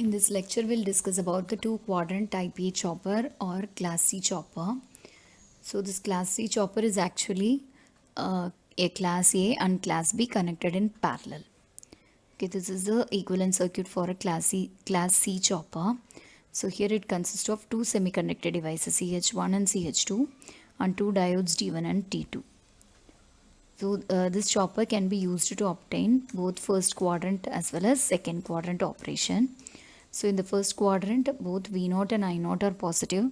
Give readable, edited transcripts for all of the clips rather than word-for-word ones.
In this lecture, we'll discuss about the two quadrant type A chopper or class C chopper. So this class C chopper is actually a class A and class B connected in parallel. Okay, this is the equivalent circuit for a class C chopper. So here it consists of two semiconductor devices CH1 and CH2 and two diodes D1 and T2. So this chopper can be used to obtain both first quadrant as well as second quadrant operation. So in the first quadrant, both V0 and I0 are positive,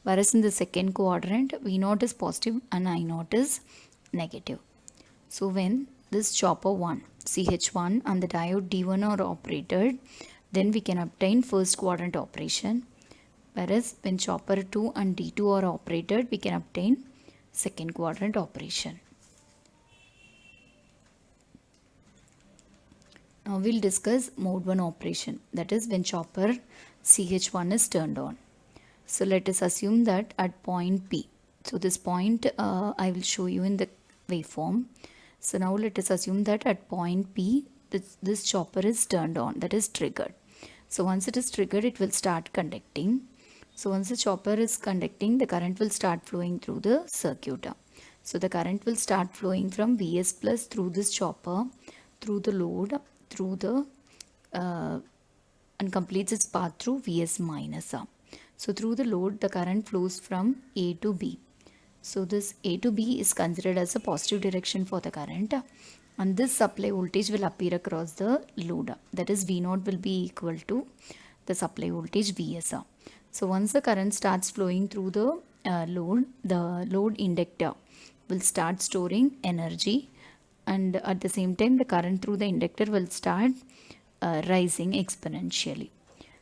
whereas in the second quadrant, V0 is positive and I0 is negative. So when this chopper 1, CH1 and the diode D1 are operated, then we can obtain first quadrant operation, whereas when chopper 2 and D2 are operated, we can obtain second quadrant operation. Now we'll discuss mode 1 operation, that is when chopper CH1 is turned on. So let us assume that at point P, so this point I will show you in the waveform. So now let us assume that at point P, this chopper is turned on, that is triggered. So once it is triggered, it will start conducting. So once the chopper is conducting, the current will start flowing through the circuit. So the current will start flowing from Vs plus through this chopper, through the load, through the and completes its path through Vs minus. So through the load, the current flows from A to B. So this A to B is considered as a positive direction for the current, and this supply voltage will appear across the load. That is V0 will be equal to the supply voltage Vs. So once the current starts flowing through the load inductor will start storing energy, and at the same time the current through the inductor will start rising exponentially.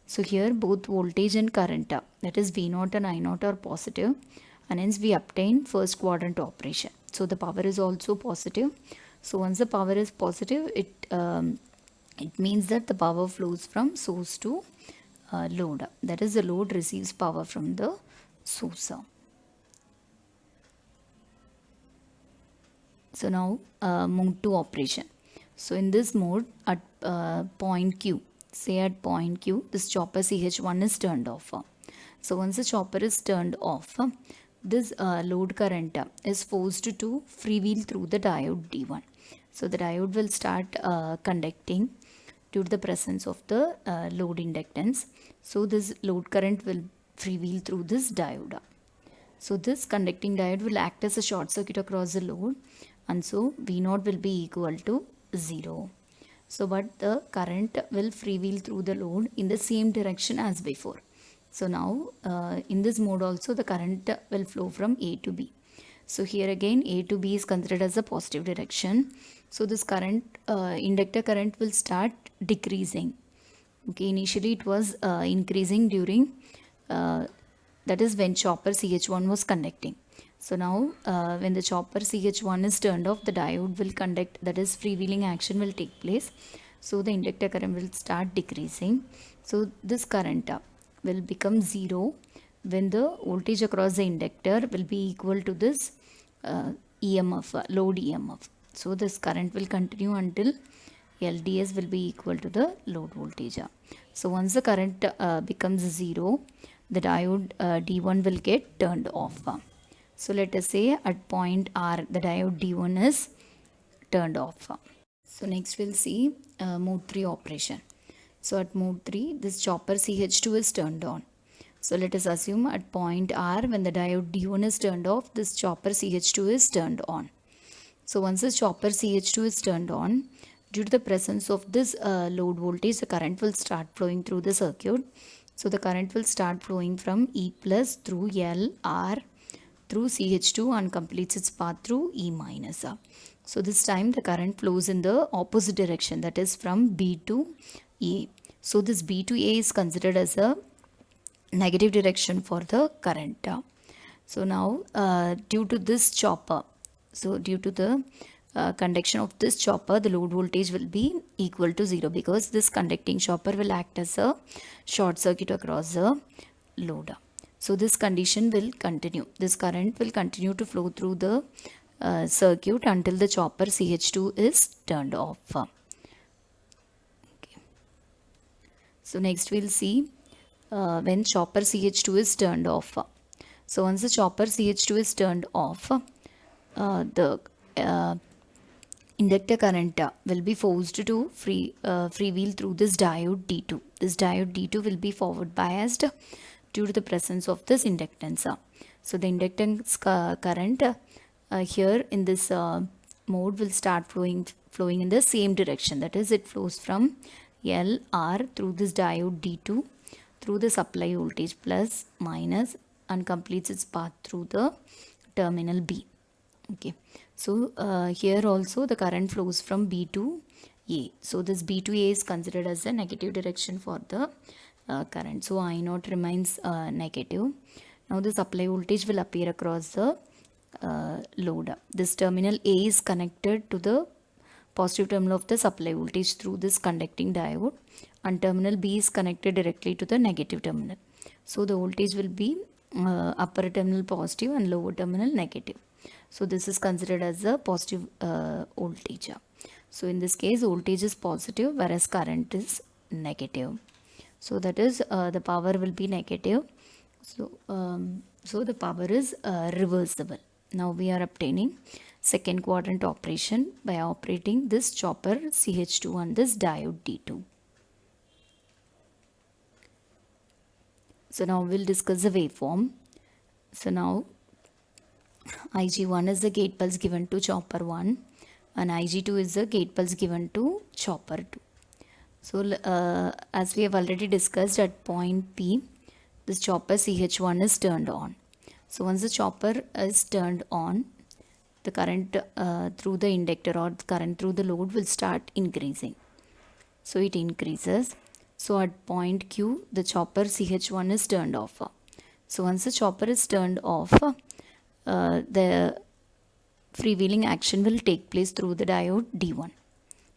So here both voltage and current, that is V0 and I0 are positive, and hence we obtain first quadrant operation. So the power is also positive. So once the power is positive, it means that the power flows from source to load. That is, the load receives power from the source. So now mode 2 operation. So in this mode at point Q, say at point Q, this chopper CH1 is turned off. So once the chopper is turned off, this load current is forced to freewheel through the diode D1. So the diode will start conducting due to the presence of the load inductance. So this load current will freewheel through this diode. So this conducting diode will act as a short circuit across the load, and so V0 will be equal to 0. So but the current will freewheel through the load in the same direction as before. So now in this mode also the current will flow from A to B. So here again A to B is considered as a positive direction. So this current, inductor current will start decreasing. Okay, initially it was increasing during that is when chopper CH1 was conducting. So now when the chopper CH1 is turned off, the diode will conduct, that is freewheeling action will take place. So the inductor current will start decreasing. So this current will become 0 when the voltage across the inductor will be equal to this EMF, load EMF. So this current will continue until LDS will be equal to the load voltage. So once the current becomes 0, the diode D1 will get turned off. So let us say at point R, the diode D1 is turned off. So next we'll see mode 3 operation. So at mode 3, this chopper CH2 is turned on. So let us assume at point R, when the diode D1 is turned off, this chopper CH2 is turned on. So once the chopper CH2 is turned on, due to the presence of this load voltage, the current will start flowing through the circuit. So the current will start flowing from E plus through L, R, through CH2 and completes its path through E minus. So this time the current flows in the opposite direction, that is from B to A. So this B to A is considered as a negative direction for the current. So now due to this chopper, so due to the conduction of this chopper, the load voltage will be equal to 0 because this conducting chopper will act as a short circuit across the load. So this condition will continue. This current will continue to flow through the circuit until the chopper CH2 is turned off. So next we'll see when chopper CH2 is turned off. So once the chopper CH2 is turned off, the inductor current will be forced to freewheel through this diode D2. This diode D2 will be forward biased due to the presence of this inductance. So the inductance current here in this mode will start flowing in the same direction. That is, it flows from LR through this diode D2 through the supply voltage plus minus and completes its path through the terminal B. Okay, so here also the current flows from B to A. So this B to A is considered as a negative direction for the current. So I0 remains negative. Now the supply voltage will appear across the load. This terminal A is connected to the positive terminal of the supply voltage through this conducting diode, and terminal B is connected directly to the negative terminal. So the voltage will be upper terminal positive and lower terminal negative. So this is considered as a positive voltage. So in this case voltage is positive whereas current is negative. So that is the power will be negative. So the power is reversible. Now we are obtaining second quadrant operation by operating this chopper CH2 on this diode D2. So now we'll discuss the waveform. So now Ig1 is the gate pulse given to chopper 1 and Ig2 is the gate pulse given to chopper 2. So as we have already discussed, at point P, this chopper CH1 is turned on. So once the chopper is turned on, the current through the inductor or the current through the load will start increasing. So it increases. So at point Q, the chopper CH1 is turned off. So once the chopper is turned off, the freewheeling action will take place through the diode D1.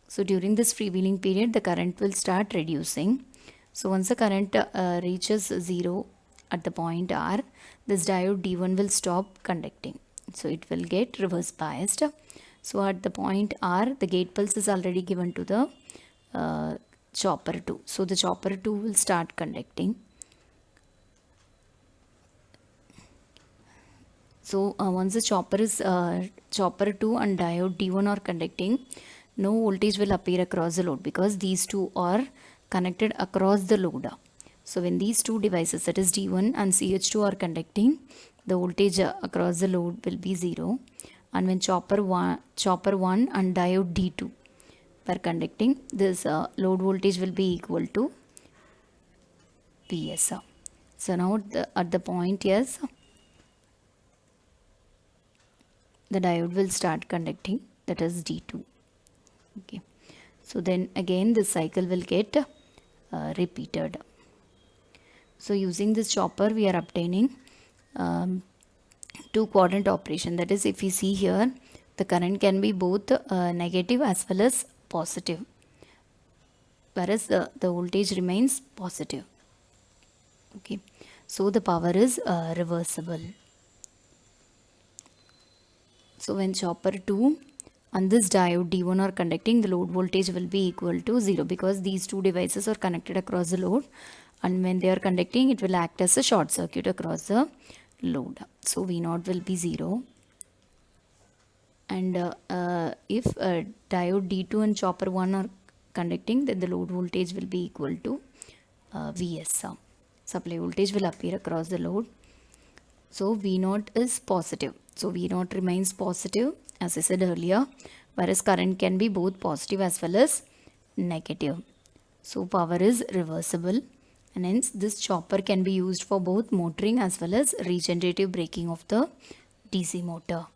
So during this freewheeling period, the current will start reducing. So once the current reaches 0 at the point R, this diode D1 will stop conducting. So it will get reverse biased. So at the point R, the gate pulse is already given to the chopper 2. So the chopper 2 will start conducting. So once the chopper 2 and diode D1 are conducting, no voltage will appear across the load because these two are connected across the load. So when these two devices, that is D1 and CH2, are conducting, the voltage across the load will be 0. And when chopper 1 and diode D2 are conducting, this load voltage will be equal to Vs. So now at the point S, the diode will start conducting, that is D2. Okay, so then again this cycle will get repeated. So using this chopper we are obtaining two quadrant operation. That is, if we see here, the current can be both negative as well as positive, whereas the voltage remains positive. Okay, so the power is reversible. So when chopper 2 and this diode D1 are conducting, the load voltage will be equal to 0 because these two devices are connected across the load, and when they are conducting, it will act as a short circuit across the load. So V0 will be 0. And if diode D2 and chopper 1 are conducting, then the load voltage will be equal to Vs. Supply voltage will appear across the load. So V0 is positive. So V0 remains positive, as I said earlier, whereas current can be both positive as well as negative. So power is reversible, and hence this chopper can be used for both motoring as well as regenerative braking of the DC motor.